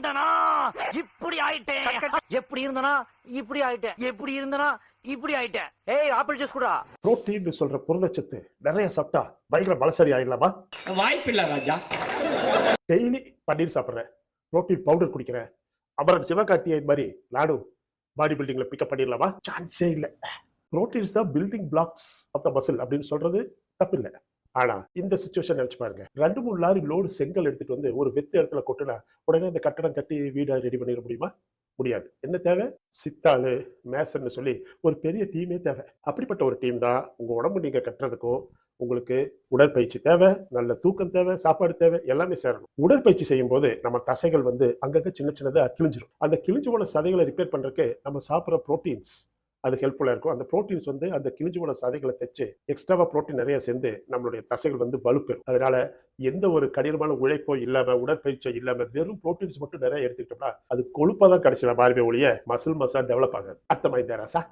இருந்தனா இப்படி ஆயிட்டேன், எப்படி இருந்தனா இப்படி ஆயிட்டேன், எப்படி இருந்தனா இப்படி ஆயிட்டேன். ஏய் ஆப்பிள் ஜூஸ் குடா. புரோட்டீன் சொல்ற புரதச்சத்து நிறைய சாப்பிட்டா பயங்கர பலசாலி ஆயிடலாமா? வாய்ப்பில்லை ராஜா. டெய்லி பன்னீர் சாப்பிட்றேன், புரோட்டீன் பவுடர் குடிக்கிறேன், அமரன் சிவகார்த்திகேயன் மாதிரி நானும் பாடி பில்டிங்ல பிக்கப் பண்ணிடலாமா? சான்ஸே இல்லை. புரோட்டீன்ஸ் தான் building blocks of the muscle அப்படின்னு சொல்றது தப்பு இல்லை. ஆனா இந்த சுச்சுவேஷன் நினைச்சு பாருங்க, 2-3 லாரி லோடு செங்கல் எடுத்துட்டு வந்து ஒரு வெத்த இடத்துல கொட்டுனா உடனே இந்த கட்டடம் கட்டி வீடை ரெடி பண்ணிட முடியுமா? முடியாது. என்ன தேவை? சித்தாளு, மேசன்னு சொல்லி ஒரு பெரிய டீமே தேவை. அப்படிப்பட்ட ஒரு டீம் தான் உங்க உடம்பு நீங்க கட்டுறதுக்கும் உங்களுக்கு உடற்பயிற்சி தேவை, நல்ல தூக்கம் தேவை, சாப்பாடு தேவை, எல்லாமே சேரணும். உடற்பயிற்சி செய்யும் போது நம்ம தசைகள் வந்து அங்கங்க சின்ன சின்னதா கிழிஞ்சிரும். அந்த கிழிஞ்சு போன சதைகளை ரிப்பேர் பண்றதுக்கு நம்ம சாப்பிட்ற புரோட்டீன்ஸ் அது ஹெல்ப்ஃபுல்லா இருக்கும். அந்த புரோட்டீன்ஸ் வந்து அந்த கிழிஞ்சு போன சதைகளை தைச்சு எக்ஸ்ட்ராவா புரோட்டீன் நிறைய சேர்ந்து நம்மளுடைய தசைகள் வந்து வலுப்பெறும். அதனால எந்த ஒரு கடினமான உழைப்போ இல்லாம, உடற்பயிற்சியோ இல்லாம வெறும் புரோட்டீன்ஸ் மட்டும் நிறைய எடுத்துக்கிட்டோம்னா அது கொழுப்பா தான் கடைசியில மாறுமே ஒழிய மசில் மசா டெவலப் ஆகாது. அர்த்தமாயிருந்தா ராசா?